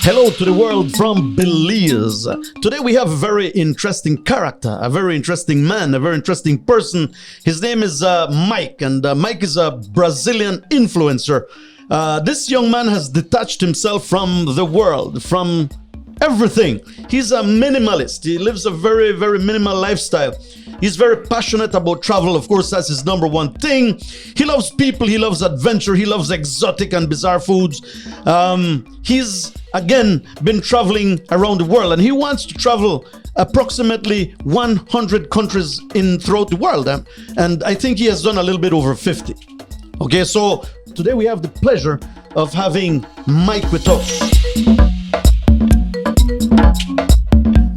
Hello to the world from Belize. Today we have a very interesting character, a very interesting man, a very interesting person. His name is Mike, and Mike is a Brazilian influencer. This young man has detached himself from the world, from everything. He's a minimalist. He lives a very, very minimal lifestyle. He's very passionate about travel. Of course, that's his number one thing. He loves people. He loves adventure. He loves exotic and bizarre foods. He's, again, been traveling around the world, and he wants to travel approximately 100 countries throughout the world. And I think he has done a little bit over 50. Okay, so today we have the pleasure of having Mike with us.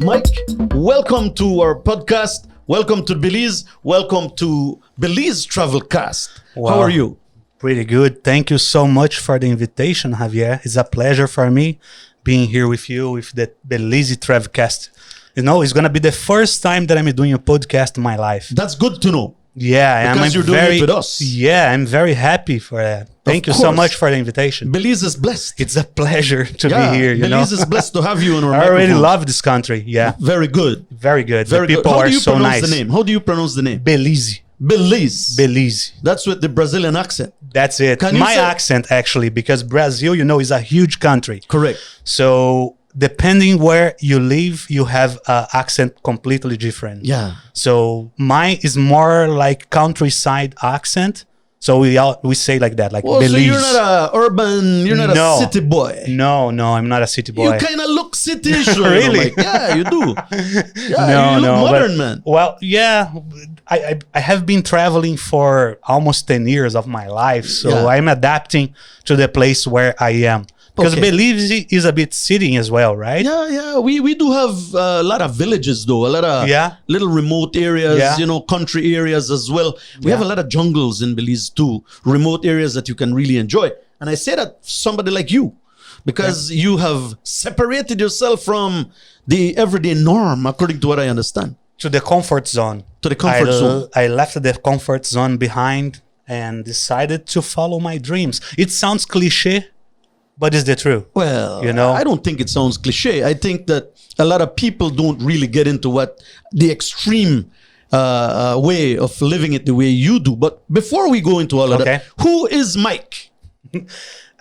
Mike, welcome to our podcast. Welcome to Belize. Welcome to Belize Travelcast. Wow. How are you? Pretty good. Thank you so much for the invitation, Javier. It's a pleasure for me being here with you with the Belize Travelcast. You know, it's going to be the first time that I'm doing a podcast in my life. That's good to know. Yeah. Because you're doing it with us. Yeah, I'm very happy for that. Thank you so much for the invitation. Belize is blessed. It's a pleasure to be here. Belize is blessed to have you on our I already love this country. Yeah. Very good. Very good. Very the people good. How are do you so pronounce nice. the name? How do you pronounce the name? Belize. Belize. Belize. That's with the Brazilian accent. That's it. Can you My say- accent, actually, because Brazil, you know, is a huge country. Correct. So depending where you live, you have an accent completely different. Yeah. So mine is more like countryside accent. So we say like that, like Well, Belize. so you're not a urban, you're not No. a city boy. No, I'm not a city boy. You kind of look city-ish. Really? Like, yeah, you do. Yeah, No, you look no, modern, but- man. Well, yeah, I have been traveling for almost 10 years of my life. So Yeah. I'm adapting to the place where I am. Because Okay. Belize is a bit city as well, right? Yeah. We do have a lot of villages, though. A lot of little remote areas, Yeah. country areas as well. We have a lot of jungles in Belize, too. Remote areas that you can really enjoy. And I say that somebody like you, because you have separated yourself from the everyday norm, according to what I understand. To the comfort zone. To the comfort zone. I left the comfort zone behind and decided to follow my dreams. It sounds cliche, but it's the truth. Well, You know? I don't think it sounds cliche. I think that a lot of people don't really get into what the extreme way of living it the way you do. But before we go into all of that, who is Mike?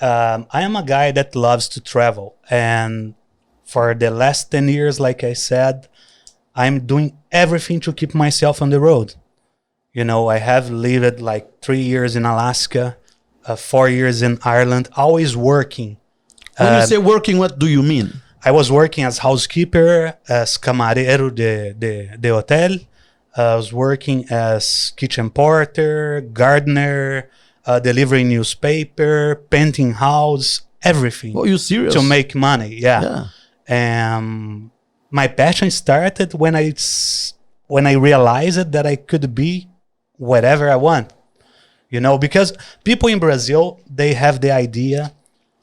I am a guy that loves to travel. And for the last 10 years, like I said, I'm doing everything to keep myself on the road. You know, I have lived like 3 years in Alaska, 4 years in Ireland, always working. When you say working, what do you mean? I was working as housekeeper, as camarero de hotel. I was working as kitchen porter, gardener, delivering newspaper, painting house, everything. Oh, you serious? To make money, yeah. My passion started when I realized that I could be whatever I want. You know, because people in Brazil, they have the idea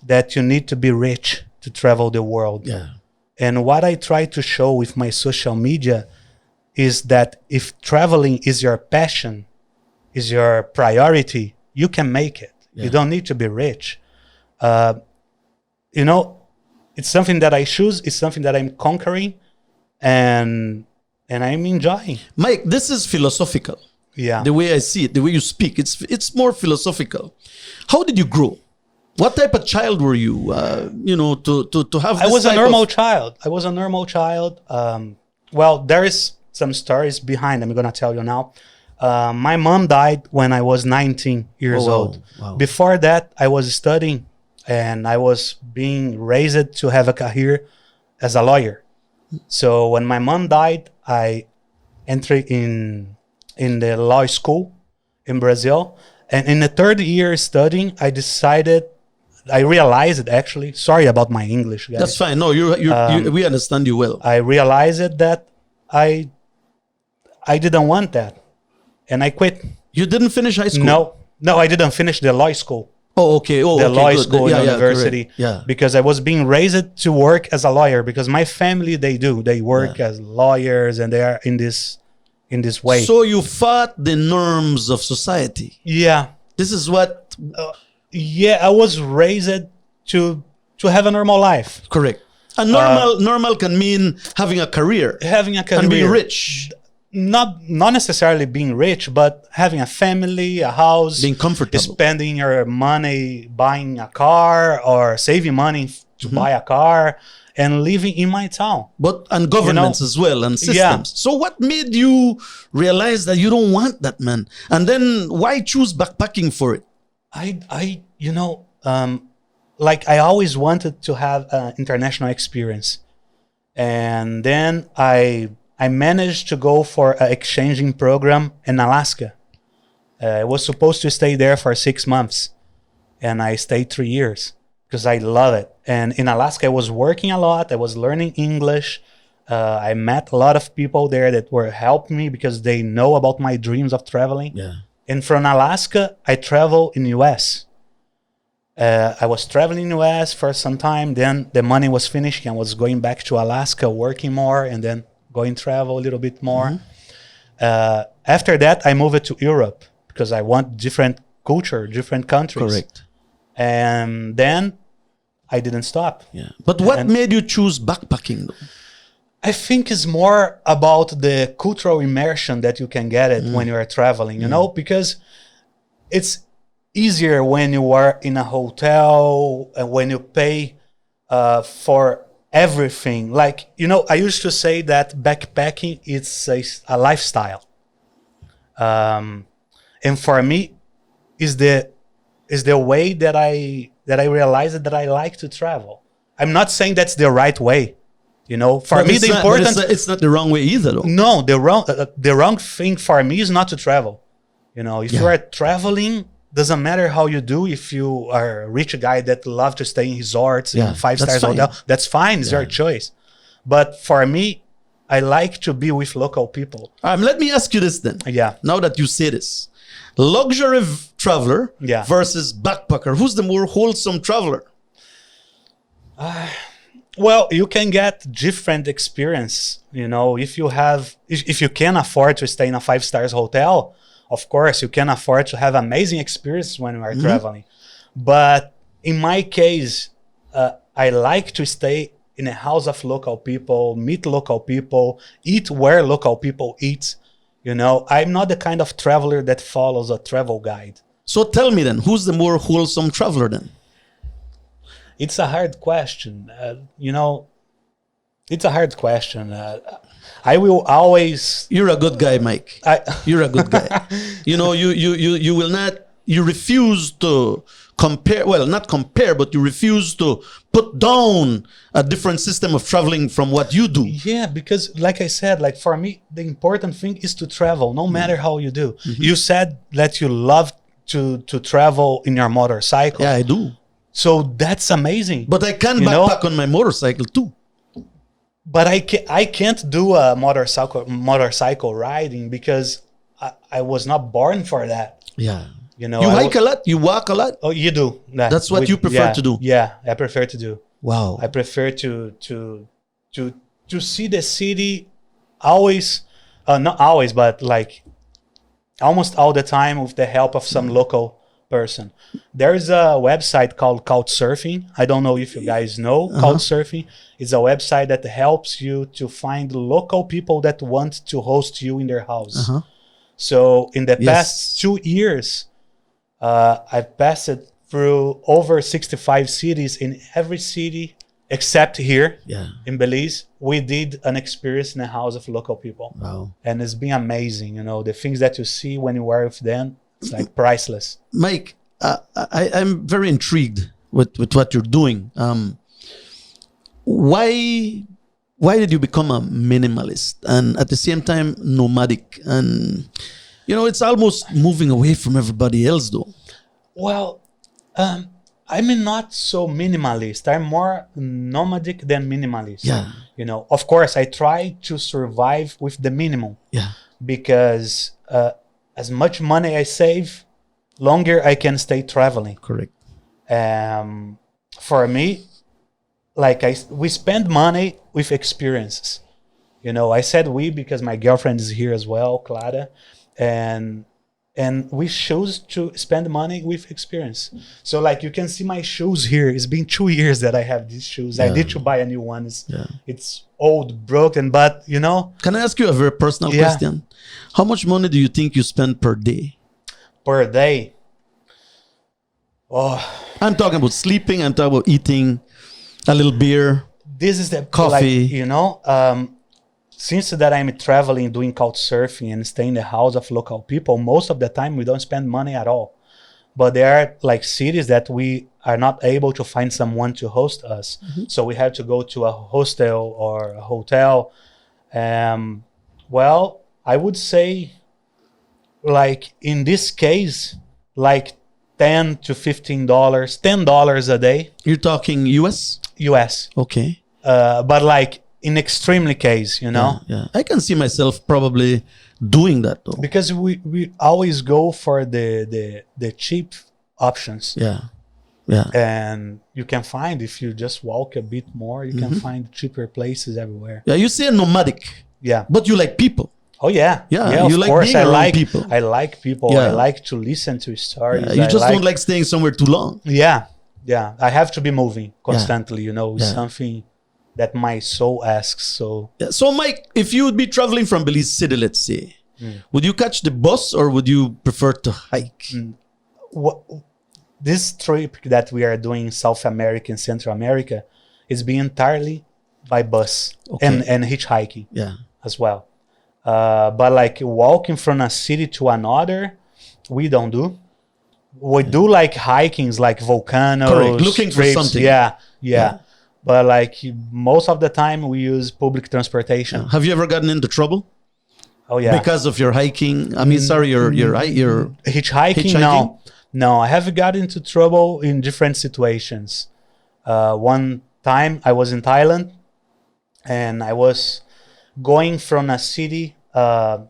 that you need to be rich to travel the world. Yeah. And what I try to show with my social media is that if traveling is your passion, is your priority, you can make it. Yeah. You don't need to be rich. You know, it's something that I choose. It's something that I'm conquering, and I'm enjoying. Mike, this is philosophical. Yeah. The way I see it, the way you speak, it's more philosophical. How did you grow? What type of child were you? To have. I was a normal child. I was a normal child. Well, there is some stories behind. I'm gonna tell you now. My mom died when I was 19 years old. Wow. Before that, I was studying, and I was being raised to have a career as a lawyer. So when my mom died, I entered in the law school in Brazil. And in the third year studying, I realized actually, sorry about my English, guys. That's fine. No, we understand you well. I realized that I didn't want that. And I quit. You didn't finish high school? No, I didn't finish the law school. Oh, okay. The law school, Yeah, university. correct. Yeah. Because I was being raised to work as a lawyer. Because my family, they work as lawyers, and they are in this way. So you fought the norms of society. Yeah. This is what. Yeah, I was raised to to have a normal life. Correct. And normal can mean having a career. Having a career. And being rich. Not necessarily being rich, but having a family, a house. Being comfortable. Spending your money buying a car or saving money to buy a car and living in my town. And governments as well and systems. Yeah. So what made you realize that you don't want that, man? And then why choose backpacking for it? I like I always wanted to have an international experience. And then I managed to go for an exchanging program in Alaska. I was supposed to stay there for 6 months. And I stayed 3 years because I love it. And in Alaska, I was working a lot. I was learning English. I met a lot of people there that were helping me because they know about my dreams of traveling. Yeah. And from Alaska, I traveled in the US. I was traveling in the US for some time. Then the money was finishing. I was going back to Alaska, working more, and then going travel a little bit more. After that, I moved to Europe because I want different culture, different countries. Correct. And then I didn't stop. Yeah. But what made you choose backpacking though? I think it's more about the cultural immersion that you can get it when you are traveling, you know, because it's easier when you are in a hotel and when you pay for everything. Like, you know, I used to say that backpacking is a lifestyle. And for me, is the way that I realized that I like to travel. I'm not saying that's the right way. You know, for me, the important... It's not the wrong way either, though. No, the wrong thing for me is not to travel. You know, if you are traveling, doesn't matter how you do. If you are a rich guy that love to stay in resorts, in 5-star hotel, that's fine. It's your choice. But for me, I like to be with local people. Let me ask you this then. Yeah. Now that you say this. Luxury traveler versus backpacker. Who's the more wholesome traveler? Well, you can get different experience. You know, if you can afford to stay in a 5-star hotel, of course, you can afford to have amazing experience when you are traveling. But in my case, I like to stay in a house of local people, meet local people, eat where local people eat. You know, I'm not the kind of traveler that follows a travel guide. So tell me then, who's the more wholesome traveler then? It's a hard question. You know, it's a hard question. I will always... You're a good guy, Mike. You're a good guy. You know, you will not... You refuse to compare... Well, not compare, but you refuse to put down a different system of traveling from what you do. Yeah, because like I said, like for me, the important thing is to travel, no matter how you do. You said that you love to travel in your motorcycle. Yeah, I do. So that's amazing. But I can backpack on my motorcycle too. But I can't do a motorcycle riding because I was not born for that. Yeah. You know, you hike a lot? You walk a lot? Oh, you do. That's what you prefer to do? Yeah, I prefer to do. Wow. I prefer to see the city always, not always, but like almost all the time with the help of some local person. There's a website called Couchsurfing. I don't know if you guys know Couchsurfing. It's a website that helps you to find local people that want to host you in their house. So in the past 2 years, I've passed through over 65 cities. In every city except here in Belize, we did an experience in a house of local people. Wow. And it's been amazing. You know, the things that you see when you are with them, it's like priceless. Mike, I'm very intrigued with what you're doing. Why did you become a minimalist and at the same time nomadic? And, you know, it's almost moving away from everybody else though. Well, I'm not so minimalist. I'm more nomadic than minimalist. Yeah. You know, of course, I try to survive with the minimum. Yeah. Because as much money I save, longer I can stay traveling. Correct. For me, like we spend money with experiences. You know, I said we because my girlfriend is here as well, Clara, and And we choose to spend money with experience. So like you can see my shoes here. It's been 2 years that I have these shoes. I need to buy a new one. It's old, broken, but you know. Can I ask you a very personal question? How much money do you think you spend per day? Per day? Oh, I'm talking about sleeping. I'm talking about eating, a little beer. This is the coffee. Like, you know, since that I'm traveling, doing couchsurfing and staying in the house of local people, most of the time we don't spend money at all. But there are like cities that we are not able to find someone to host us. So we have to go to a hostel or a hotel. Well, I would say like in this case, like $10 to $15, $10 a day. You're talking US? US. Okay. But like in extremely case, you know? Yeah. I can see myself probably doing that though. Because we always go for the cheap options. Yeah. And you can find, if you just walk a bit more, you can find cheaper places everywhere. Yeah, you say nomadic. Yeah. But you like people. Oh yeah. Yeah, of you like course. being around people. I like people. Yeah. I like to listen to stories. Yeah, you just don't like staying somewhere too long. Yeah. I have to be moving constantly, you know, something that my soul asks. So So Mike, if you would be traveling from Belize City, let's say, would you catch the bus or would you prefer to hike? This trip that we are doing in South America and Central America is being entirely by bus and hitchhiking as well. But like walking from a city to another, we don't do. We do like hikings, like volcanoes. Correct. Looking for something. Yeah. But like most of the time we use public transportation. Have you ever gotten into trouble? Oh yeah. Because of your hiking? I mean, sorry, your hitchhiking? No, I have got into trouble in different situations. One time I was in Thailand and I was going from a city, the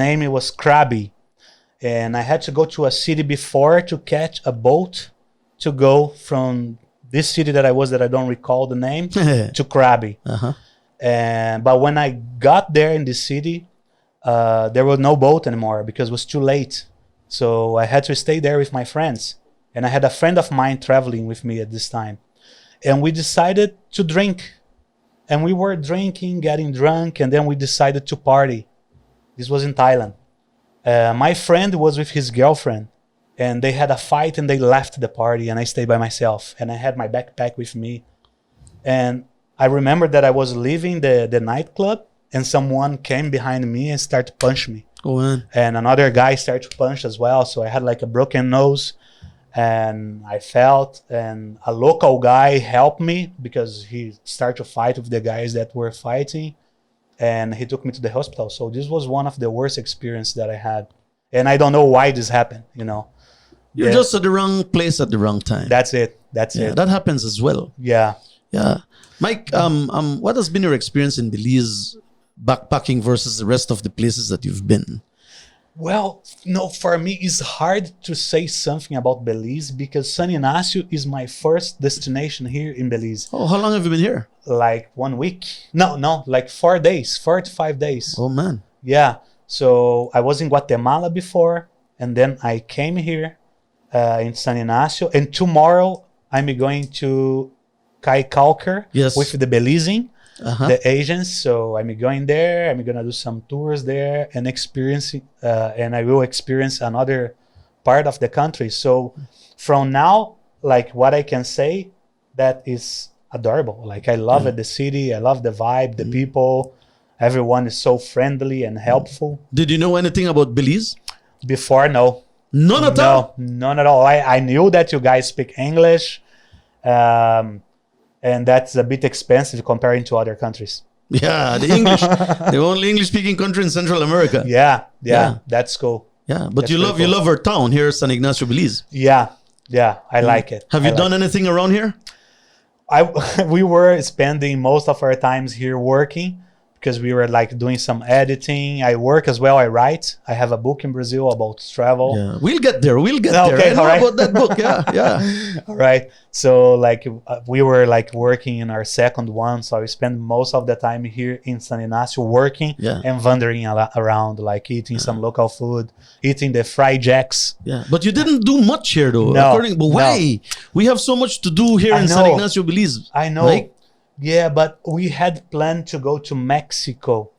name it was Krabi. And I had to go to a city before to catch a boat to go from this city that I don't recall the name, to Krabi. But when I got there in the city, there was no boat anymore because it was too late. So I had to stay there with my friends. And I had a friend of mine traveling with me at this time. And we decided to drink. And we were drinking, getting drunk, and then we decided to party. This was in Thailand. My friend was with his girlfriend, and they had a fight and they left the party, and I stayed by myself. And I had my backpack with me. And I remember that I was leaving the nightclub, and someone came behind me and started to punch me. Oh, man. And another guy started to punch as well. So I had like a broken nose. And I felt, and a local guy helped me because he started to fight with the guys that were fighting, and he took me to the hospital. So this was one of the worst experiences that I had, and I don't know why this happened. You know, you're just at the wrong place at the wrong time. That's it. That happens as well. Yeah. Mike, what has been your experience in Belize backpacking versus the rest of the places that you've been? Well, no, for me, it's hard to say something about Belize because San Ignacio is my first destination here in Belize. Oh, how long have you been here? Like 1 week. No, like 4 days, 4 to 5 days. Oh, man. Yeah. So I was in Guatemala before, and then I came here in San Ignacio. And tomorrow, I'm going to Kaikalker with the Belizing. The agents. So I'm going there. I'm gonna do some tours there and experiencing, and I will experience another part of the country. So from now, like what I can say, that is adorable. Like I love it, the city. I love the vibe, the people. Everyone is so friendly and helpful. Did you know anything about Belize? Before, no. None at all? None at all. I knew that you guys speak English. And that's a bit expensive comparing to other countries. Yeah, the English, the only English-speaking country in Central America. Yeah, that's cool. Yeah, but you love our town here, San Ignacio, Belize. Yeah, I like it. Have you done anything around here? We were spending most of our times here working, because we were like doing some editing. I work as well. I write. I have a book in Brazil about travel. Yeah, we'll get there. We'll get Okay, there. I know all right. about that book. Yeah. All right. So like we were like working in our second one. So I spent most of the time here in San Ignacio working and wandering around, like eating some local food, eating the fried jacks. Yeah, but you didn't do much here though. No, But why? We have so much to do here in San Ignacio, Belize. I know. Like, yeah, but we had planned to go to Mexico,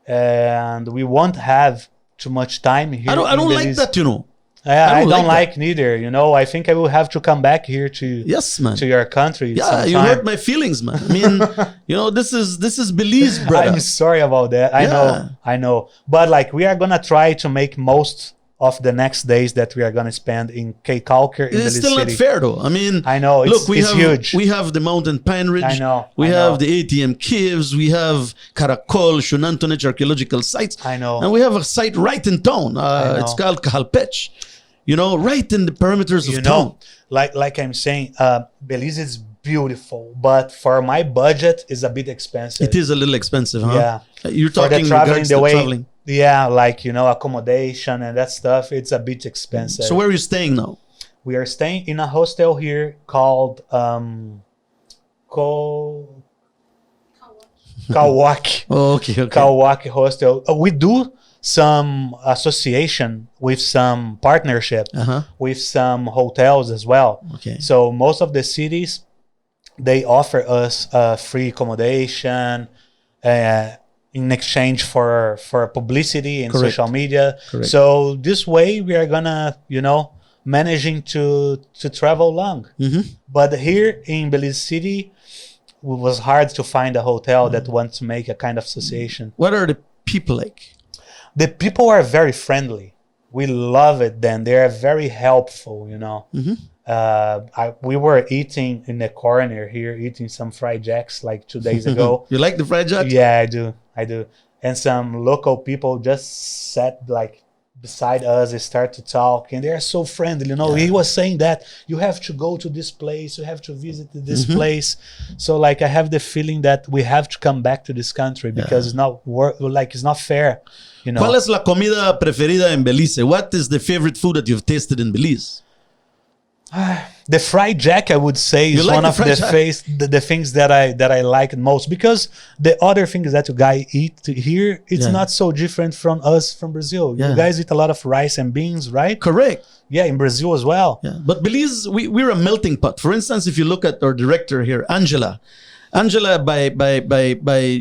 and we won't have too much time here. I don't like that, you know. I don't like neither. You know, I think I will have to come back here to to your country. Yeah, sometime. you hurt my feelings, man. I mean, you know, this is Belize, brother. I'm sorry about that. I know. But like, we are gonna try to make most of the next days that we are gonna spend in Keikalker in Belize still City. Not fair though. I mean, I know. It's huge. We have the Mountain Pine Ridge. I know. We have the ATM Caves. We have Caracol, Shunantonich archaeological sites. I know. And we have a site right in town. It's called Cajalpech. You know, right in the perimeters of town. Like I'm saying, Belize is beautiful, but for my budget, is a bit expensive. It is a little expensive, huh? Yeah. You're talking regards to traveling. Yeah, like, you know, accommodation and that stuff, it's a bit expensive. So where are you staying now? We are staying in a hostel here called Kawaki. Oh, okay. Kawaki Hostel. We do some association with some partnership with some hotels as well. Okay. So most of the cities, they offer us free accommodation in exchange for publicity and social media. Correct. So this way we are gonna, you know, managing to travel long. But here in Belize City, it was hard to find a hotel that wants to make a kind of association. What are the people like? The people are very friendly. We love it then. They are very helpful, you know. We were eating in the corner here, eating some fried jacks like 2 days ago. You like the fried jacks? Yeah, I do. And some local people just sat like beside us and start to talk, and they're so friendly, you know. He was saying that you have to go to this place, you have to visit this place. So like I have the feeling that we have to come back to this country because it's not it's not fair, you know. ¿Cuál es la comida preferida en Belize? What is the favorite food that you've tasted in Belize? The fried jack, I would say, is one of the things that I like most, because the other things that you guys eat here, it's not so different from us from Brazil. You guys eat a lot of rice and beans, right? Correct. Yeah, in Brazil as well. Yeah, but Belize, we're a melting pot. For instance, if you look at our director here, Angela,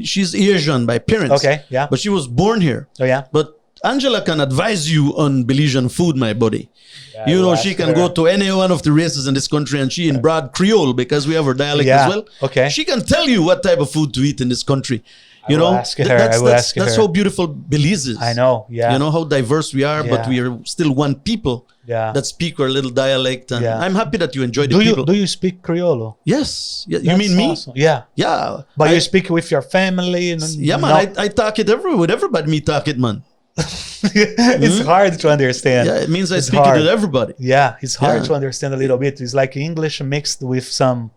she's Asian by parents. Okay, yeah. But she was born here. Oh, yeah. But Angela can advise you on Belizean food, my buddy. Yeah, you know, she can go to any one of the races in this country, and she in broad Creole, because we have her dialect as well. Okay. She can tell you what type of food to eat in this country. You know, that's how beautiful Belize is. I know, yeah. You know how diverse we are, but we are still one people that speak our little dialect. And I'm happy that you enjoy the people. Do you speak Creole? Yes. You mean me? Awesome. Yeah. Yeah. But you speak with your family? Yeah, man. I talk it with everybody. Me talk it, man. It's hard to understand. Yeah, it means I speak it to everybody. Yeah, it's hard to understand a little bit. It's like English mixed with some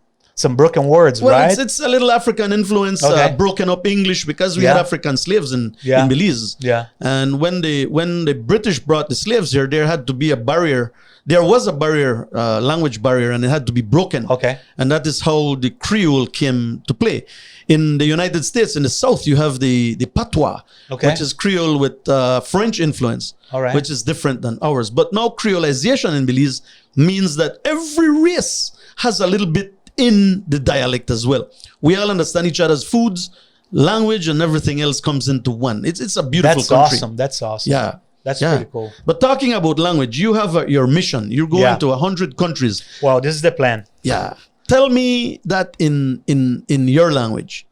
broken words, right? It's a little African influence, broken up English, because we had African slaves in Belize. Yeah. And when the British brought the slaves here, there had to be a barrier. There was a barrier, language barrier, and it had to be broken. Okay. And that is how the Creole came to play. In the United States, in the South, you have the Patois, which is Creole with French influence, which is different than ours. But now Creolization in Belize means that every race has a little bit in the dialect as well. We all understand each other's foods, language, and everything else comes into one. It's a beautiful country. That's awesome. Yeah. That's pretty cool. But talking about language, you have your mission. You're going to 100 countries. Well, this is the plan. Yeah. Tell me that in your language.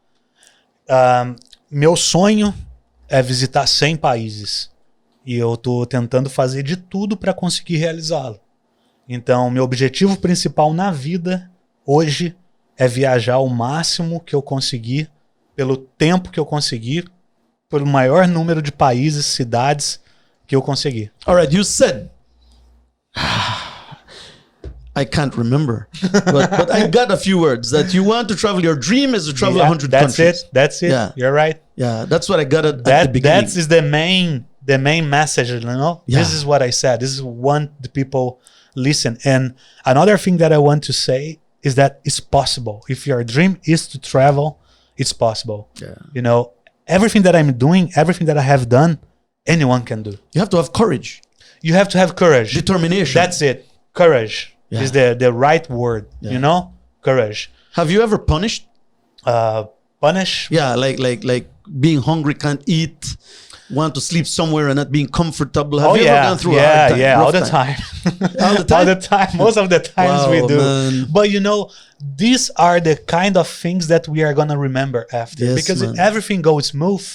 Meu sonho é visitar 100 países. E eu tô tentando fazer de tudo para conseguir realizá-lo. Então, meu objetivo principal na vida hoje é viajar o máximo que eu conseguir, pelo tempo que eu conseguir, pelo maior número de países, cidades que eu conseguir. All right, you said I can't remember, but I got a few words that you want to travel. Your dream is to travel 100 that's countries. That's it. Yeah. You're right. Yeah, that's what I got at the beginning. That is the main message, you know? Yeah. This is what I said. This is what the people listen. And another thing that I want to say is that it's possible. If your dream is to travel, it's possible. Yeah. You know, everything that I'm doing, everything that I have done, anyone can do. You have to have courage, You have to have courage. determination. That's it. Courage Yeah. is the right word. Yeah. You know, courage. Have you ever punished? Punish. Yeah, like being hungry, can't eat, want to sleep somewhere and not being comfortable. Have you ever gone through a hard time? all rough the time. All the time? All the time. Most of the times we Wow, do. man. But you know, these are the kind of things that we are gonna remember after. Yes, because man. if everything goes smooth,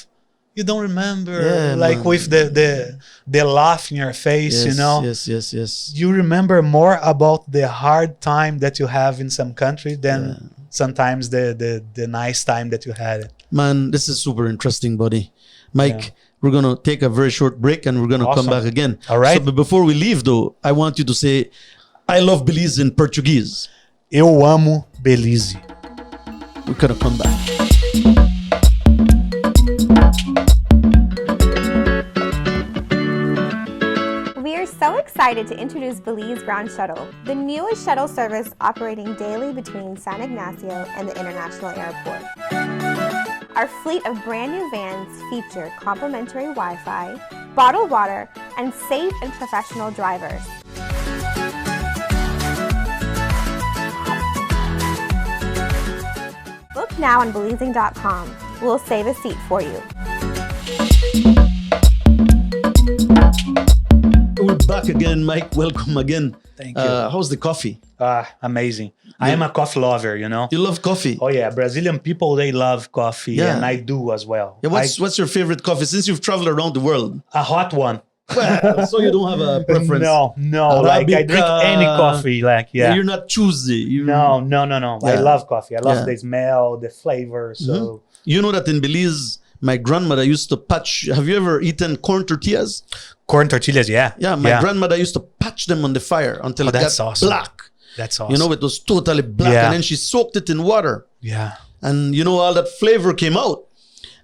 you don't remember Yeah, like man. with the laugh in your face, you know. Yes. You remember more about the hard time that you have in some country than sometimes the nice time that you had. Man, this is super interesting, buddy. Mike, we're going to take a very short break and we're going to come Awesome. back again. All right. So, but before we leave, though, I want you to say, I love Belize in Portuguese. Eu amo Belize. We're going to come back. We are so excited to introduce Belize Ground Shuttle, the newest shuttle service operating daily between San Ignacio and the International Airport. Our fleet of brand new vans feature complimentary Wi-Fi, bottled water, and safe and professional drivers. Book now on Belizing.com. We'll save a seat for you. We're back again, Mike. Welcome again. Thank you. How's the coffee? Amazing. I am a coffee lover, you know. You love coffee? Oh yeah, Brazilian people, they love coffee, Yeah. and I do as well. Yeah, what's your favorite coffee since you've traveled around the world? A hot one. Well, so you don't have a preference. No, like I drink any coffee, like You're not choosy. No. I Yeah. love coffee. I love Yeah. the smell, the flavor. So You know that in Belize, my grandmother used to patch. Have you ever eaten corn tortillas? corn tortillas, yeah. Yeah, my grandmother used to patch them on the fire until it got that's awesome. black. That's awesome. You know, it was totally black, Yeah. and then she soaked it in water, yeah. and you know all that flavor came out,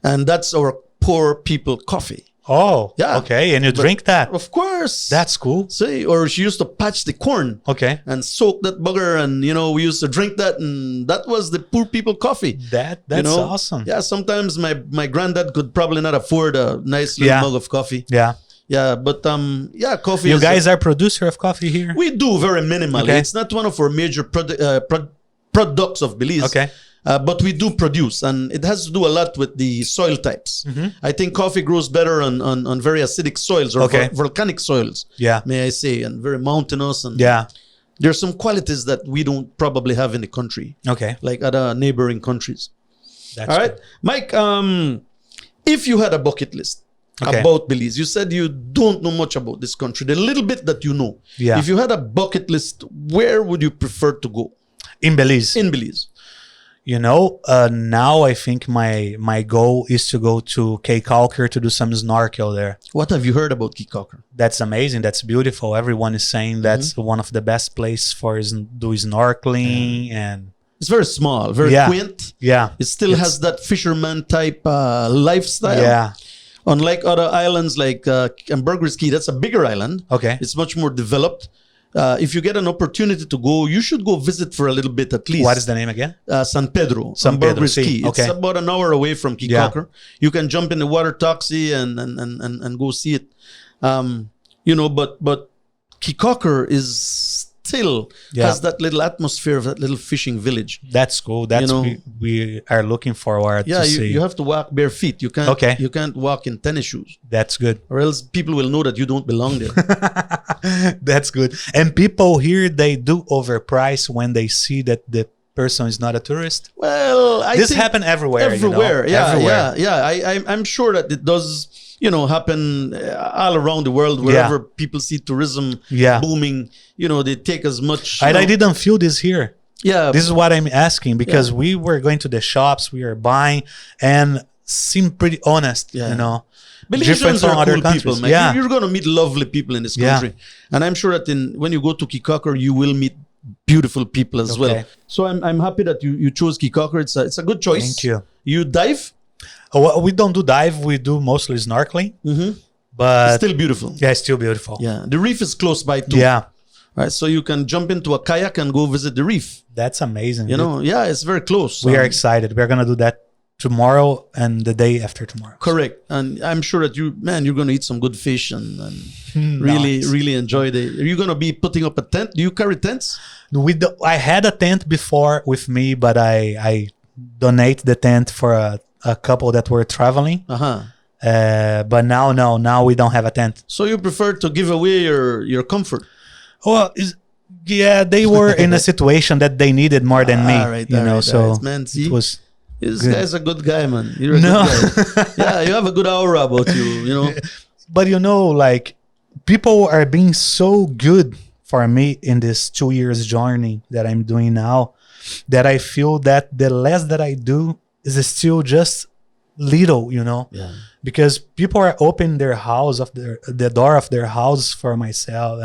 and that's our poor people coffee. Oh, Yeah. okay. And you drink that. Of course, That's cool. see, or she used to patch the corn. Okay. And soak that bugger, and you know we used to drink that, and that was the poor people coffee. That's you know? awesome. Yeah, sometimes my granddad could probably not afford a nice little Yeah. mug of coffee. Yeah. Yeah, but coffee. You is guys are producer of coffee here? we do very minimally. Okay. It's not one of our major products of Belize. Okay. But we do produce, and it has to do a lot with the soil types. I think coffee grows better on very acidic soils or Okay. volcanic soils, Yeah. may I say, and very mountainous. And Yeah. there's some qualities that we don't probably have in the country, Okay. like other neighboring countries. That's All right, good. Mike. If you had a bucket list Okay. about Belize, you said you don't know much about this country. The little bit that you know, Yeah. if you had a bucket list, where would you prefer to go In Belize. in Belize? You know, now I think my goal is to go to Cape Calker to do some snorkel there. What have you heard about Kikoker? That's amazing. That's beautiful. Everyone is saying that's one of the best places for do snorkeling and It's very small, very Yeah. quaint. yeah, It still has that fisherman type lifestyle. yeah. Unlike other islands like Ambergris Key, that's a bigger island. Okay. It's much more developed. If you get an opportunity to go, you should go visit for a little bit at least. What is the name again? San Pedro, San Pedro, Ambergris see. Key. Okay. It's about an hour away from Yeah. Kikoker. You can jump in the water taxi and go see it. You know, but Kikoker is still has that little atmosphere of that little fishing village. That's cool. That's know- we are looking forward Yeah, to you, see. you have to walk bare feet. You can't. Okay. You can't walk in tennis shoes, That's good. or else people will know that you don't belong there. That's good. And people here, they do overprice when they see that the person is not a tourist. Well, I This think happen everywhere. everywhere. You know? Yeah, Everywhere. yeah. I'm sure that it does. You know, happen all around the world. Wherever people see tourism Yeah. booming, you know, they take as much. I you know- didn't feel this here. Yeah, This is what I'm asking because we were going to the shops, we were buying, and seemed pretty honest. Yeah. You know, Belizeans are cool people, man. Yeah, You're going to meet lovely people in this Yeah. country, and I'm sure that when you go to Kikoker, you will meet beautiful people as well. Okay. So I'm happy that you chose Kikoko. It's a good choice. Thank you. You dive? Well, we don't do dive. We do mostly snorkeling. Mm-hmm. But Still beautiful. yeah, it's still beautiful. Yeah. The reef is close by too. Yeah, Right. So you can jump into a kayak and go visit the reef. that's amazing. You know, yeah, it's very close. We are excited. We're gonna do that tomorrow and the day after tomorrow. Correct. And I'm sure that you're going to eat some good fish and really, Nice. really enjoy Are you going to be putting up a tent? Do you carry tents? I had a tent before with me, but I donate the tent for a couple that were traveling. Uh-huh. But now we don't have a tent. So you prefer to give away your comfort? Well, yeah, they were in a situation that they needed more than me. All right, you all know, right, so all right. Man, see? it was This good. guy's a good guy, man. You're a No. good guy. Yeah, you have a good aura about you know. But you know, like people are being so good for me in this 2 years journey that I'm doing now, that I feel that the less that I do is still just little, you know, Yeah. because people are opening their house of the door of their house for myself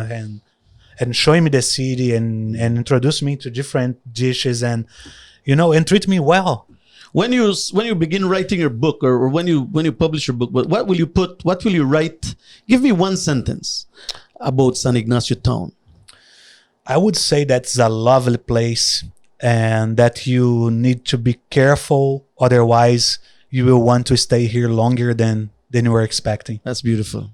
and showing me the city and introduce me to different dishes and, you know, and treat me well. When you begin writing your book or when you publish your book, what will you write? Give me one sentence about San Ignacio town. I would say that's a lovely place and that you need to be careful. Otherwise, you will want to stay here longer than you were expecting. That's beautiful.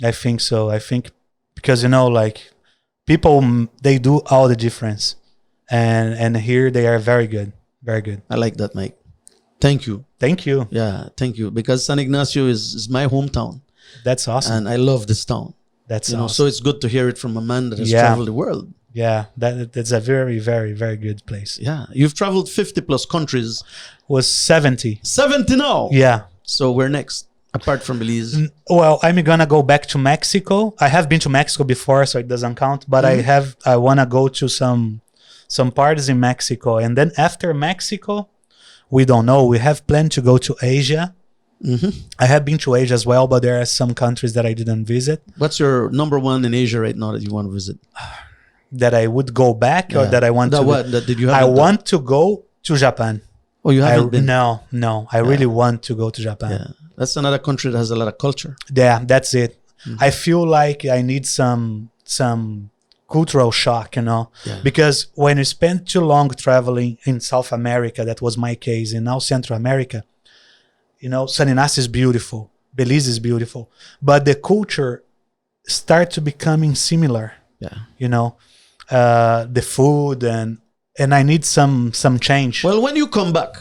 I think so. I think because, you know, like people, they do all the difference. And here they are very good. Very good. I like that, Mike. Thank you. Thank you. Yeah, thank you. Because San Ignacio is my hometown. That's awesome. And I love this town. That's You know, awesome. so it's good to hear it from a man that has Yeah. traveled the world. Yeah, that's a very, very, very good place. Yeah. You've traveled 50 plus countries. Was 70. 70 now. Yeah. So where next? Apart from Belize. Well, I'm gonna go back to Mexico. I have been to Mexico before, so it doesn't count. But I wanna go to some parties in Mexico, and then after Mexico, we don't know. We have planned to go to Asia. Mm-hmm. I have been to Asia as well, but there are some countries that I didn't visit What's your number one in Asia right now that you want to visit? that I would go back or Yeah. that I want That to. what? That did you have? I want to go to Japan. Oh, you haven't been? No. I really want to go to Japan. Yeah. That's another country that has a lot of culture. Yeah, that's it. I feel like I need some cultural shock, you know, Yeah. because when you spend too long traveling in South America, that was my case, and now Central America, you know, San Ignacio is beautiful, Belize is beautiful, but the culture start to becoming similar, Yeah. you know, the food and I need some change. Well, when you come back,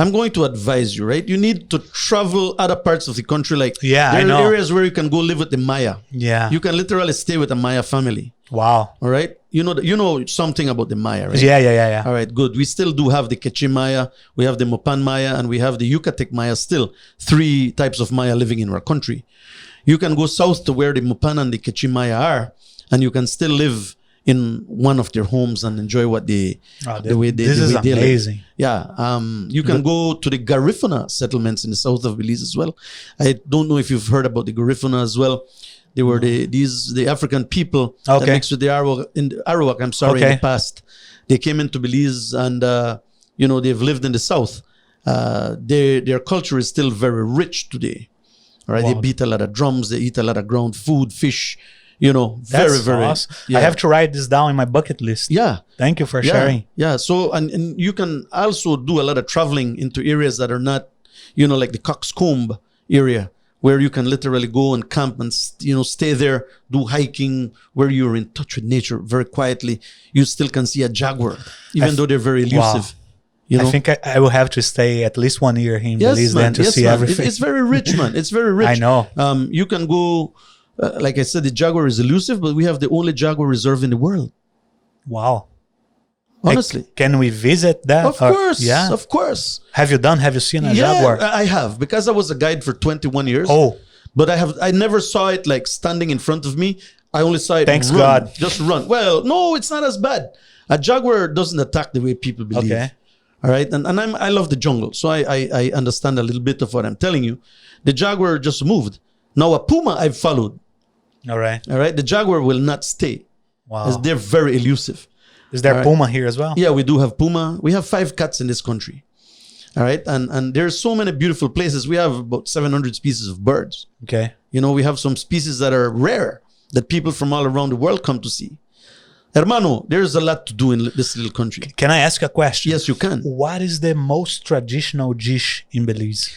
I'm going to advise you, right? You need to travel other parts of the country. Like, Yeah, there I are know. areas where you can go live with the Maya. Yeah. You can literally stay with a Maya family. Wow. All right. You know something about the Maya, right? Yeah. All right, good. We still do have the Quechua Maya, we have the Mopan Maya, and we have the Yucatec Maya still. 3 types of Maya living in our country. You can go south to where the Mopan and the Quechua Maya are, and you can still live in one of their homes and enjoy what the way they this the is way they live. amazing. Yeah. You can go to the Garifuna settlements in the south of Belize as well. I don't know if you've heard about the Garifuna as well. They were the African people that Okay. mixed with the Arawak in the past. They came into Belize and they've lived in the south. Their culture is still very rich today. All right, Wow. they beat a lot of drums, they eat a lot of ground food, fish. That's Very awesome. Yeah. I have to write this down in my bucket list. Yeah. Thank you for Yeah, sharing. yeah. So and you can also do a lot of traveling into areas that are not, like the Coxcomb area, where you can literally go and camp and stay there, do hiking, where you're in touch with nature very quietly. You still can see a jaguar, even though they're very elusive. Wow. I think I will have to stay at least 1 year in Belize then to see man. everything. It's very rich, man. It's very rich. I know. You can go. Like I said, the jaguar is elusive, but we have the only jaguar reserve in the world. Wow. Honestly. Can we visit that? Of course. Yeah. Of course. Have you seen a Yeah, jaguar? I have, because I was a guide for 21 years. Oh, But I never saw it like standing in front of me. I only saw it Thanks run, God. just run. Well, no, it's not as bad. A jaguar doesn't attack the way people believe. Okay. All right. And I love the jungle. So I understand a little bit of what I'm telling you. The jaguar just moved. Now a puma I've followed. all right. All right. The jaguar will not stay. Wow. As they're very elusive. Is there All right. puma here as well? Yeah, we do have puma. We have 5 cats in this country. All right. And there's so many beautiful places. We have about 700 species of birds. Okay. You know, we have some species that are rare that people from all around the world come to see. Hermano, there's a lot to do in this little country. Can I ask a question? Yes, you can. What is the most traditional dish in Belize?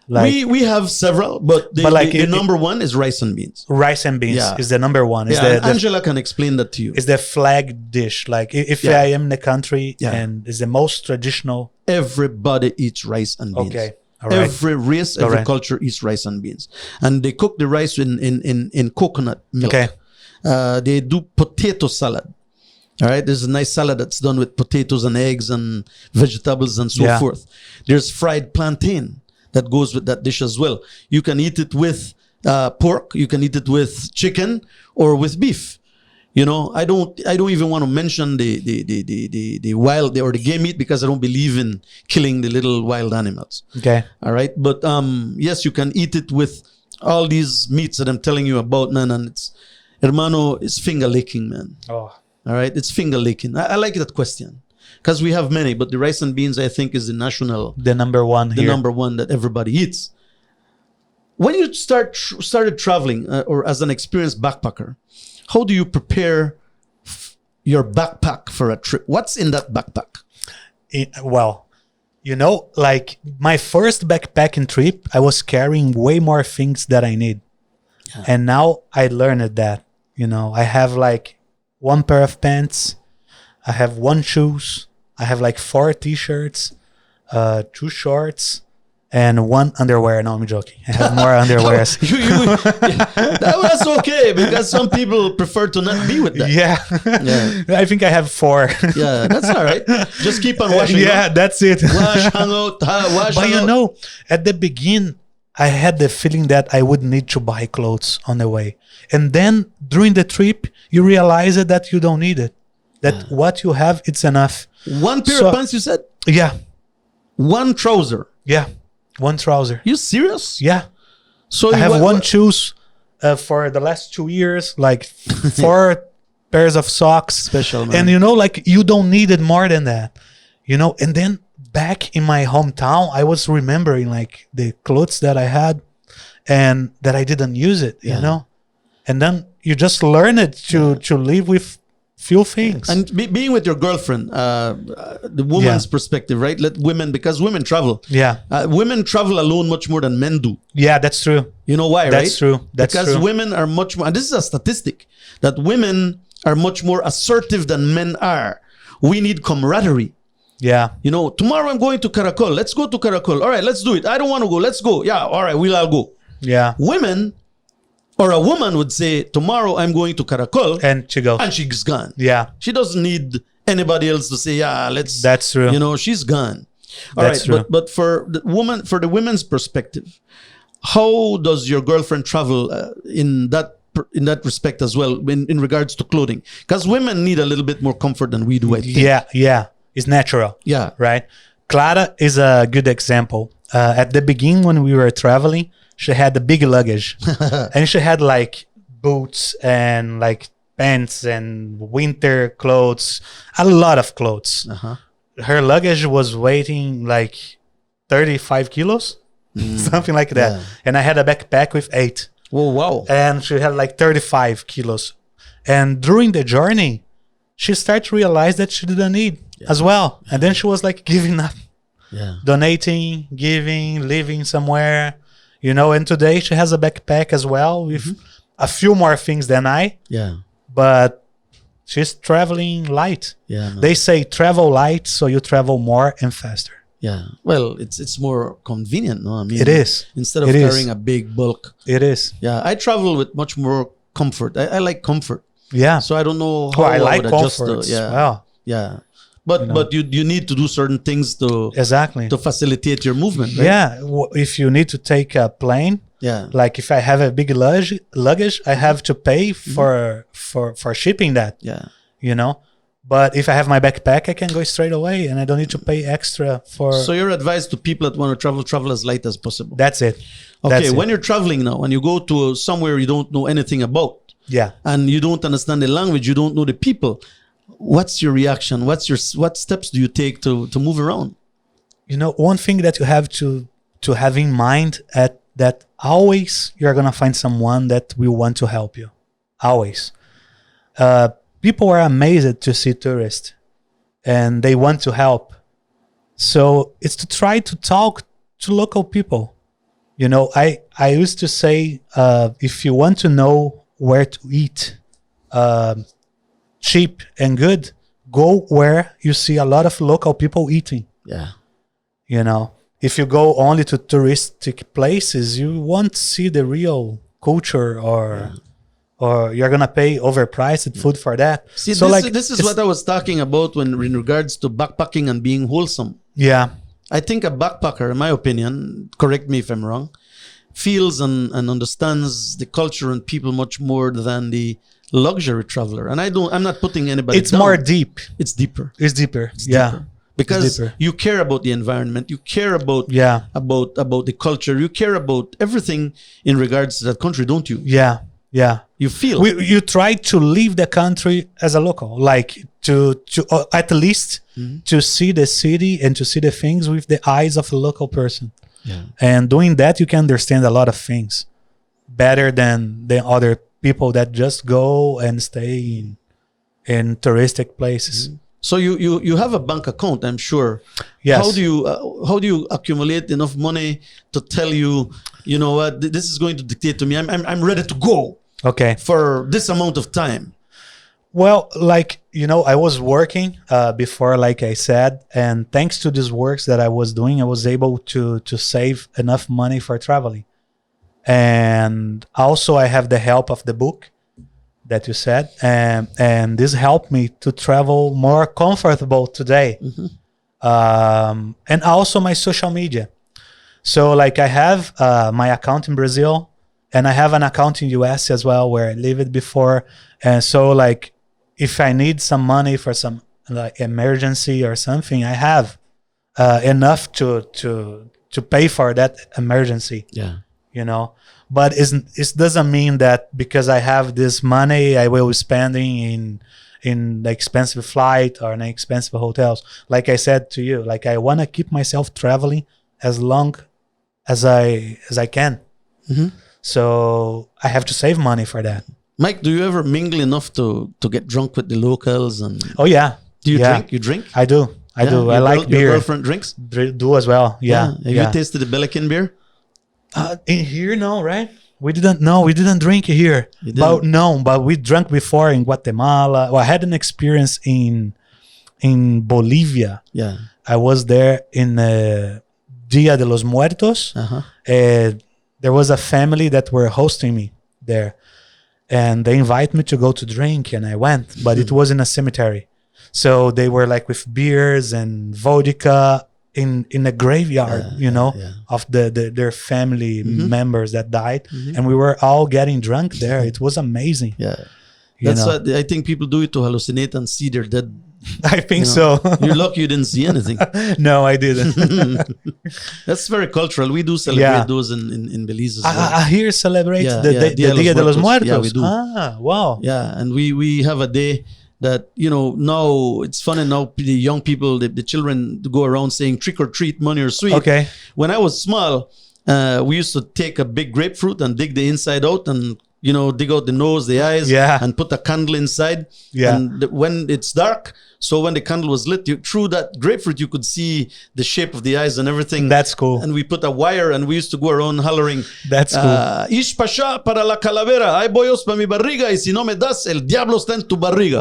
We have several, but the number one is rice and beans. Rice and beans Yeah. is the number one. Is Yeah, the Angela can explain that to you. is the flag dish. Like if Yeah. I am in the country Yeah. and is the most traditional. Everybody eats rice and beans. Okay. All right. Every race, All every right. culture eats rice and beans. And they cook the rice in coconut milk. Okay. They do potato salad. All right. There's a nice salad that's done with potatoes and eggs and vegetables and so Yeah. forth. There's fried plantain that goes with that dish as well. You can eat it with pork. You can eat it with chicken or with beef. You know, I don't even want to mention the wild or the game meat because I don't believe in killing the little wild animals. Okay. All right. But yes, you can eat it with all these meats that I'm telling you about, man. And it's, hermano, it's finger licking, man. Oh. All right. It's finger licking. I like that question because we have many, but the rice and beans, I think, is The number one the here. number one that everybody eats. When you started traveling or as an experienced backpacker, how do you prepare your backpack for a trip? What's in that backpack? Well, you know, like my first backpacking trip, I was carrying way more things that I need. Yeah. And now I learned that, you know, I have like 1 pair of pants, I have 1 shoes, I have like 4 t-shirts, 2 shorts, and 1 underwear. No, I'm joking. I have more underwears. That's okay because some people prefer to not be with that. Yeah. Yeah. I think I have 4. Yeah, that's all right. Just keep on washing. Yeah, that's it. Wash, hang out, wash. But hang you out. know, at the beginning, I had the feeling that I would need to buy clothes on the way. And then during the trip, you realize that you don't need it. That what you have, it's enough. 1 pair So- of pants, you said? Yeah. 1 trouser. Yeah. 1 trouser. You serious? Yeah. So I have what- 1 shoes for the last 2 years, like 4 pairs of socks. Special, man. And you know, like you don't need it more than that. You know, and then back in my hometown, I was remembering like the clothes that I had and that I didn't use it, Yeah. you know? And then you just learn it to live with few things. And being with your girlfriend, the woman's perspective, right? Because women travel. Yeah. Women travel alone much more than men do. Yeah, that's true. You know why, right? That's true. That's because true. women are much more, and this is a statistic, that women are much more assertive than men are. We need camaraderie. Yeah. You know, tomorrow I'm going to Caracol. Let's go to Caracol. All right, let's do it. I don't want to go. Let's go. Yeah, all right, we'll all go. Yeah. Women, or a woman would say, tomorrow I'm going to Caracol, And she goes. and she's gone. Yeah. She doesn't need anybody else to say, yeah, let's. That's true. You know, she's gone. All That's right, true. but for the women's perspective, how does your girlfriend travel in that respect as well in regards to clothing? Because women need a little bit more comfort than we do, I think. Yeah. Yeah. It's natural. Yeah. Right. Clara is a good example. At the beginning, when we were traveling, she had the big luggage and she had like boots and like pants and winter clothes, a lot of clothes. Uh-huh. Her luggage was weighing like 35 kilos, something like that. Yeah. And I had a backpack with 8. Oh, wow. And she had like 35 kilos. And during the journey, she started to realize that she didn't need as well. And then she was like giving up, Yeah. donating, giving, living somewhere, you know. And today she has a backpack as well with a few more things than I, Yeah. but she's traveling light. Yeah. Man. They say travel light, so you travel more and faster. Yeah. Well, it's more convenient, no? I mean, It is. Instead of It is. carrying a big bulk. It is. Yeah. I travel with much more comfort. I like comfort. Yeah. So I don't know Oh, how I like would adjust comfort. yeah. Wow. Yeah. But you need to do certain things to Exactly. facilitate your movement, right? Yeah. If you need to take a plane, Yeah. like if I have a big luggage, I have to pay for shipping that, Yeah. you know. But if I have my backpack, I can go straight away and I don't need to pay extra for. So your advice to people that want to travel as light as possible. That's it. Okay, That's when it. you're traveling now, when you go to somewhere you don't know anything about Yeah. and you don't understand the language, you don't know the people, what's your reaction? What steps do you take to move around? One thing that you have to have in mind that always you're gonna find someone that will want to help you. Always. People are amazed to see tourists, and they want to help. So it's to try to talk to local people. I used to say, if you want to know where to eat cheap and good, go where you see a lot of local people eating. Yeah. If you go only to touristic places, you won't see the real culture, or you're gonna pay overpriced food for that. See, so this is what I was talking about when in regards to backpacking and being wholesome. Yeah. I think a backpacker, in my opinion, correct me if I'm wrong, feels and understands the culture and people much more than the luxury traveler. And I'm not putting anybody It's down. more deep. It's deeper. It's deeper. It's Yeah. deeper. Because deeper. you care about the environment, you care about about the culture, you care about everything in regards to that country, don't you? Yeah. Yeah. You feel You try to leave the country as a local, like to at least to see the city and to see the things with the eyes of a local person. Yeah. And doing that, you can understand a lot of things better than other people that just go and stay in touristic places. So you have a bank account, I'm sure. Yes. How do you accumulate enough money to tell you, you know what, this is going to dictate to me. I'm ready to go. Okay. For this amount of time. Well, I was working before, like I said, and thanks to these works that I was doing, I was able to save enough money for traveling. And also I have the help of the book that you said, and this helped me to travel more comfortable today. And also my social media. So I have my account in Brazil, and I have an account in US as well where I lived before. And so if I need some money for some emergency or something, I have enough to pay for that emergency. Yeah. But it doesn't mean that because I have this money, I will be spending in the expensive flight or in expensive hotels. Like I said to you, I want to keep myself traveling as long as I can. So I have to save money for that. Mike, do you ever mingle enough to get drunk with the locals? And Oh yeah. do you Yeah. drink? You drink? I do. I do. I like Your beer. girlfriend drinks? Do as well. Yeah. Have you tasted the Belizing beer? In here, no, right? We didn't drink here. You didn't? But we drank before in Guatemala. Well, I had an experience in Bolivia. Yeah. I was there in Dia de los Muertos. There was a family that were hosting me there, and they invited me to go to drink, and I went, but it was in a cemetery. So they were with beers and vodka in a graveyard, of their family members that died, and we were all getting drunk there. It was amazing. Yeah. That's what I think people do it to hallucinate and see their dead. I think so. You're lucky you didn't see anything. No, I didn't. That's very cultural. We do celebrate those in Belize as well. I here celebrate the Dia de los Muertos. Yeah, we do. Wow. Yeah, and we have a day that, now it's funny now, the young people, the children go around saying trick or treat, money or sweet. Okay. When I was small, we used to take a big grapefruit and dig the inside out and dig out the nose, the eyes, and put a candle inside. Yeah. And when it's dark, so when the candle was lit, through that grapefruit, you could see the shape of the eyes and everything. That's cool. And we put a wire, and we used to go around hollering, That's cool. Ish pasha para la calavera, hay bollos para mi barriga, y si no me das, el diablo está en tu barriga.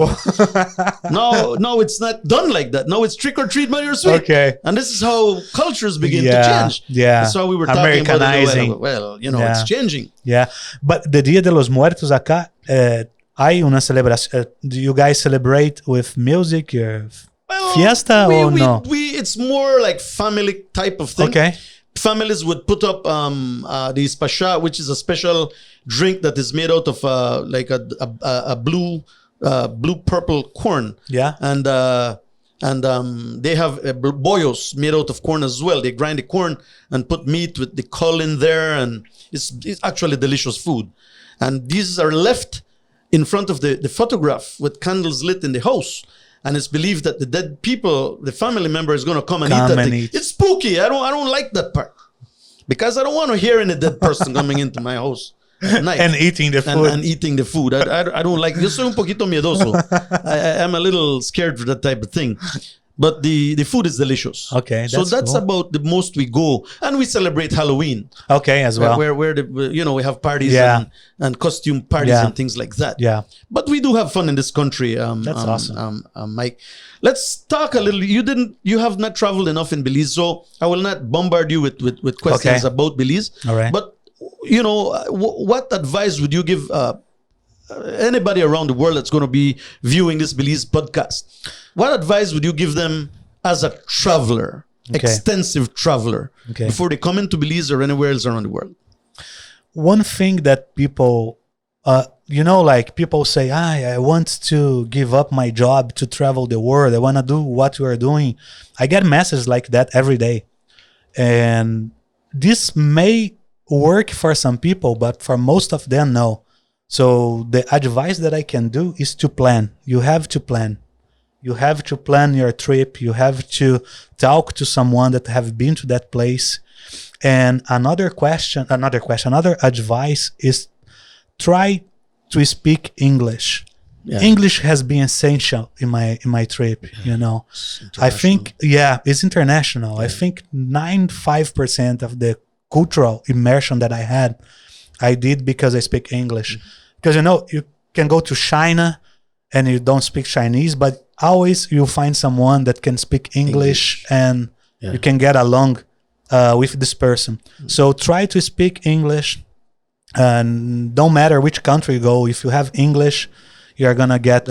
No, it's not done like that. No, it's trick or treat, money or sweet. Okay. And this is how cultures begin to Yeah, change. yeah. That's why we were talking about it. Americanizing. Well, Yeah. it's changing. Yeah, but the Dia de los Muertos acá, hay una celebración. Do you guys celebrate with music or fiesta or no? It's more like family type of thing. Okay. Families would put up the spasha, which is a special drink that is made out of a blue purple corn. Yeah. And they have bollos made out of corn as well. They grind the corn and put meat with the caul in there, and it's actually delicious food. And these are left in front of the photograph with candles lit in the house. and it's believed that the dead people, the family member, is going to come and eat Come that and thing. eat. It's spooky. I don't like that part because I don't want to hear any dead person coming into my house at night And eating the food. and eating the food. I don't like. Yo soy un poquito miedoso. I'm a little scared for that type of thing. But the food is delicious. Okay, so that's cool. about the most we go, and we celebrate Halloween. Okay, as well. Where we have parties Yeah. and costume parties Yeah. and things like that. Yeah. But we do have fun in this country. That's awesome. Mike. Let's talk a little. You have not traveled enough in Belize, so I will not bombard you with questions Okay. about Belize. All right. But what advice would you give anybody around the world that's going to be viewing this Belize podcast? What advice would you give them as a traveler, extensive traveler, before they come into Belize or anywhere else around the world? One thing that people, like people say, I want to give up my job to travel the world. I want to do what you are doing. I get messages like that every day. And this may work for some people, but for most of them, no. So the advice that I can do is to plan. You have to plan. You have to plan your trip. You have to talk to someone that have been to that place. And another advice is try to speak English. Yeah. English has been essential in my trip, I think, it's international. Yeah. I think 95% of the cultural immersion that I did because I speak English. Because, you can go to China and you don't speak Chinese, but always you'll find someone that can speak English. And you can get along with this person. So try to speak English, and don't matter which country you go, if you have English, you're gonna get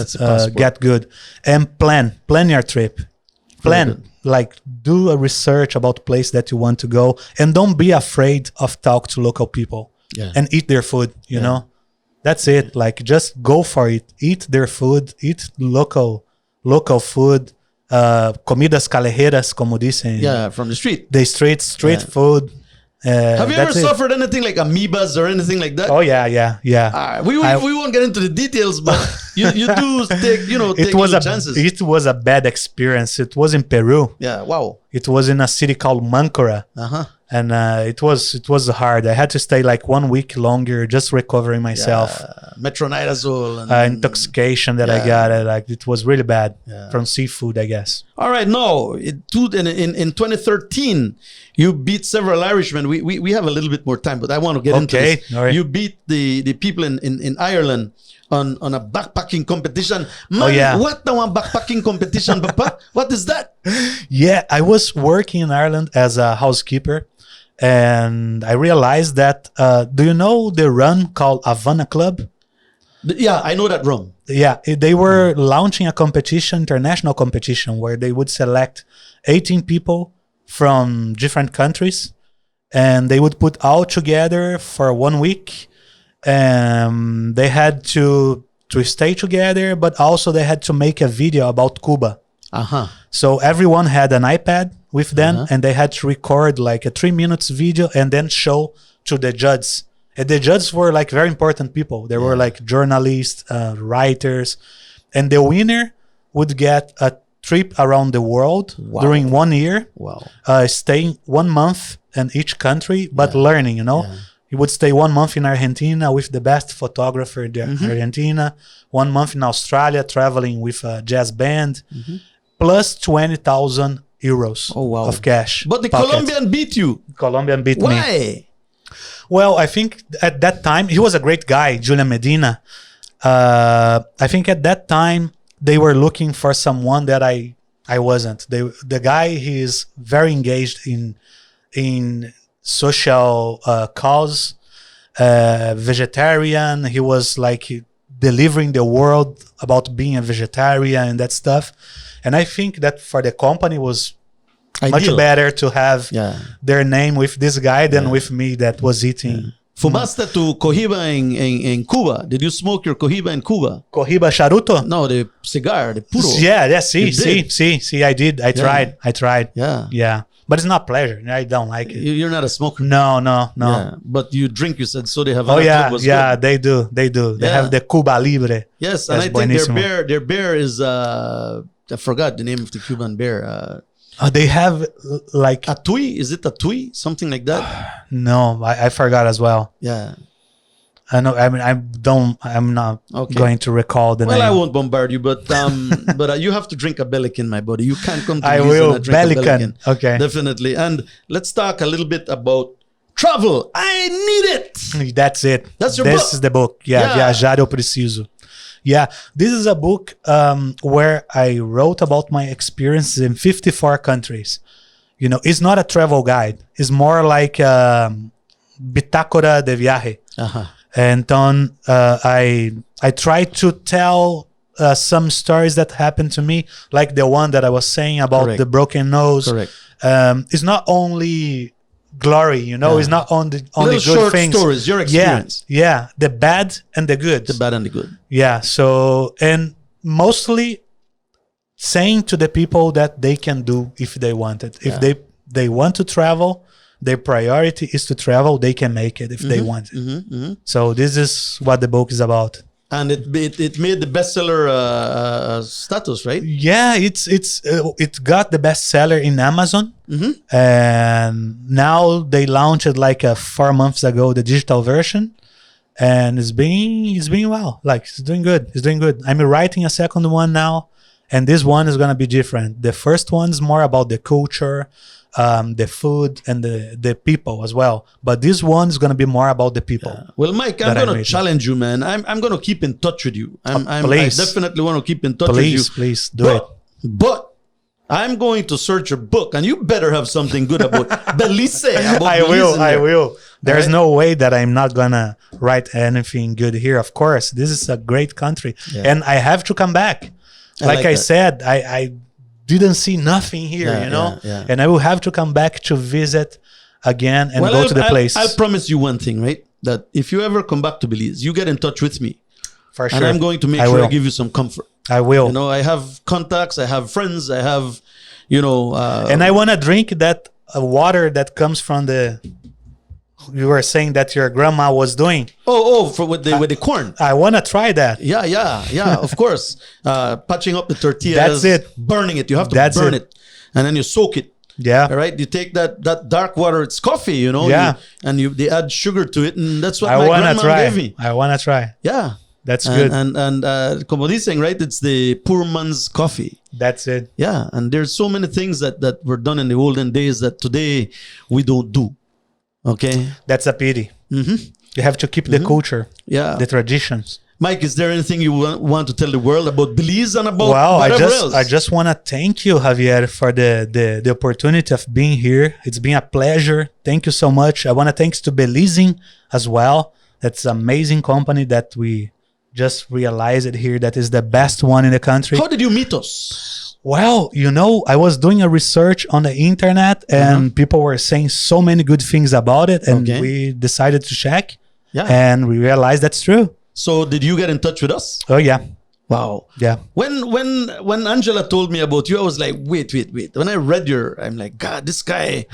good. And plan your trip. Do a research about place that you want to go, and don't be afraid of talk to local people and eat their food. You know, that's it. Just go for it. Eat their food. Eat local food. Comidas callejeras, como dicen. Yeah, from the street. The street food. Have you ever suffered anything like amoebas or anything like that? Oh yeah. We won't get into the details, but you do take chances. It was a bad experience. It was in Peru. Yeah, wow. It was in a city called Mancora. And it was hard. I had to stay 1 week longer, just recovering myself. Metronidazole and intoxication that I got. It was really bad from seafood, I guess. All right, no. In 2013, you beat several Irishmen. We have a little bit more time, but I want to get into this. All right. You beat the people in Ireland on a backpacking competition. Man, what the one backpacking competition, Papa? What is that? Yeah, I was working in Ireland as a housekeeper. And I realized that, do you know the run called Havana Club? Yeah, I know that run. Yeah, they were launching a competition, international competition, where they would select 18 people from different countries, and they would put all together for 1 week. They had to stay together, but also they had to make a video about Cuba. So everyone had an iPad with them, and they had to record a 3 minutes video and then show to the judges. And the judges were very important people. They were journalists, writers, and the winner would get a trip around the world during 1 year. Wow. Staying 1 month in each country, but learning, You would stay 1 month in Argentina with the best photographer in Argentina, 1 month in Australia traveling with a jazz band, plus 20,000 euros of cash. But the Colombian beat you. Colombian beat me. Why? Well, I think at that time, he was a great guy, Julian Medina. I think at that time, they were looking for someone that I wasn't. The guy, he is very engaged in social cause, vegetarian. He was delivering the world about being a vegetarian and that stuff. And I think that for the company was much better to have their name with this guy than with me that was eating. Fumaste tu cohiba en Cuba. Did you smoke your cohiba in Cuba? Cohiba charuto? No, the cigar, the puro. See, I did. I tried. Yeah. But it's not pleasure. I don't like it. You're not a smoker. No. Yeah, but you drink, you said, so they have. Good. They do. They have the Cuba Libre. Yes, and I think their beer is I forgot the name of the Cuban bear. They have like A tui? Is it a tui? Something like that? no, I forgot as well. Yeah. I know. I mean, I'm not Okay. going to recall the Well, name. I won't bombard you, but you have to drink a Belican, my buddy. You can't come to I Belize will. and not drink a Belican. Belican. Okay. Definitely. And let's talk a little bit about travel. I need it. That's it. That's your This book. is the book. Yeah, Yeah. Viajar eu preciso. Yeah, this is a book where I wrote about my experiences in 54 countries. You know, it's not a travel guide. It's more like bitácora de viaje. Uh-huh. Então, I try to tell some stories that happened to me, like the one that I was saying about Correct. the broken nose. Correct. It's not only glory, you know. Yeah. It's not only Little good short things. stories, your experience. Yeah, the bad and the good. The bad and the good. Yeah. So, and mostly saying to the people that they can do if they want it. If they want to travel, their priority is to travel. They can make it if they want it. So this is what the book is about. And it made the bestseller status, right? Yeah, it got the bestseller in Amazon, and now they launched it like 4 months ago, the digital version, and it's being well. Like it's doing good. It's doing good. I'm writing a second one now, and this one is gonna be different. The first one's more about the culture, the food, and the people as well. But this one is gonna be more about the people. Well, Mike, I'm that I going to made. challenge you, man. I'm going to keep in touch with you. I Please. definitely want to keep in touch with you. Please do it. But I'm going to search your book, and you better have something good about Belize. About I Belize will. in I there. will. There's Alright? no way that I'm not gonna write anything good here. Of course, this is a great country, and I have to come back. Like I that. said, I didn't see nothing here, Yeah, you know, yeah. and I will have to come back to visit again and go to the place I'll promise you one thing, right? That if you ever come back to Belize, you get in touch with me, for sure. and I'm going to make I sure I will. give you some comfort. I will. You know, I have contacts, I have friends, I have, And I want to drink that water that comes from the. You were saying that your grandma was doing. with the corn. I want to try that. Yeah, of course. Patching up the tortillas. That's it. Burning it. You have to That's burn it. it. And then you soak it. Yeah. All right. You take that dark water. It's coffee, you know. Yeah. They add sugar to it, and that's what I my want to grandma try. gave me. I want to try. Yeah. That's good. And como dicen, right? It's the poor man's coffee. That's it. Yeah. And there's so many things that were done in the olden days that today we don't do. Okay. That's a pity. You have to keep the culture, Yeah. the traditions. Mike, is there anything you want to tell the world about Belize and about Well, whatever else? I just want to thank you, Javier, for the opportunity of being here. It's been a pleasure. Thank you so much. I want to thanks to Belizing as well. That's an amazing company that we just realized it here. That is the best one in the country. How did you meet us? Well, I was doing a research on the internet and people were saying so many good things about it. And Okay. we decided to check. Yeah. And we realized that's true. So did you get in touch with us? Oh, yeah. Wow. Yeah. When Angela told me about you, I was like, wait. When I read I'm like, God, this guy.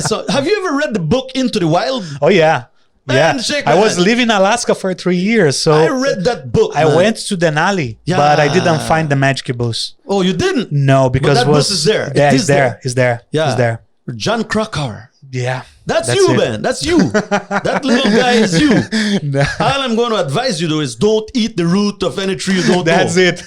So have you ever read the book Into the Wild? Oh, yeah. Man, Yeah. shake I my was hand. living in Alaska for 3 years. So I read that book. I man. went to Denali, Yeah. but I didn't find the magic bus. Oh, you didn't? No, because that was bus is there. Yeah, It it's is there. there. It's there. Yeah. It's there. John Krakauer. Yeah. That's you, it. man. That's you. That little guy is you. All I'm going to advise you though is don't eat the root of any tree you don't That's know. it.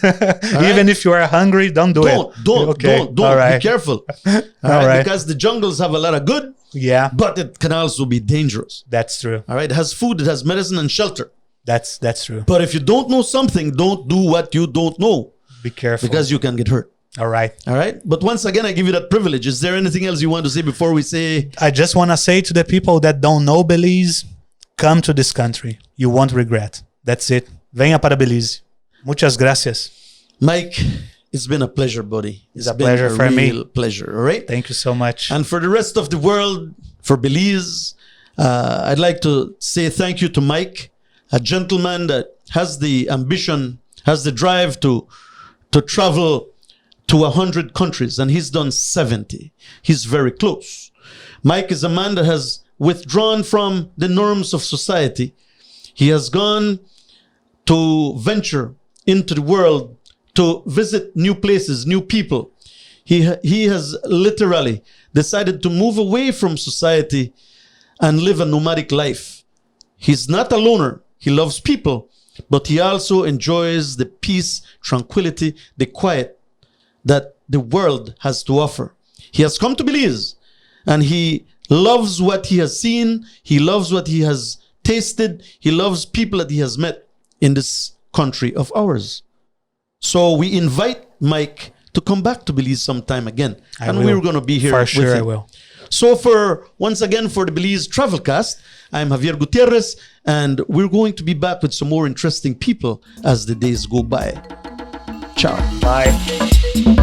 Even if you are hungry, don't do it. Don't. All right. Be careful. All All right. Because the jungles have a lot of good, Yeah, but it can also be dangerous. that's true. All right. It has food, it has medicine and shelter. That's true. But if you don't know something, don't do what you don't know Be careful. because you can get hurt. All right. All right. But once again, I give you that privilege. Is there anything else you want to say before we say? I just want to say to the people that don't know Belize, come to this country. You won't regret. That's it. Venha para Belize. Muchas gracias. Mike, it's been a pleasure, buddy. It's a pleasure for me. Real pleasure. All right. Thank you so much. And for the rest of the world, for Belize, I'd like to say thank you to Mike, a gentleman that has the ambition, has the drive to travel to 100 countries, and he's done 70. He's very close. Mike is a man that has withdrawn from the norms of society. He has gone to venture into the world to visit new places, new people. He has literally decided to move away from society and live a nomadic life. He's not a loner. He loves people, but he also enjoys the peace, tranquility, the quiet that the world has to offer. He has come to Belize, and he loves what he has seen. He loves what he has tasted. He loves people that he has met in this country of ours. So we invite Mike to come back to Belize sometime again. We're going to be here for sure. with him. I will. So once again for the Belize Travelcast, I'm Javier Gutierrez, and we're going to be back with some more interesting people as the days go by. Ciao. Bye.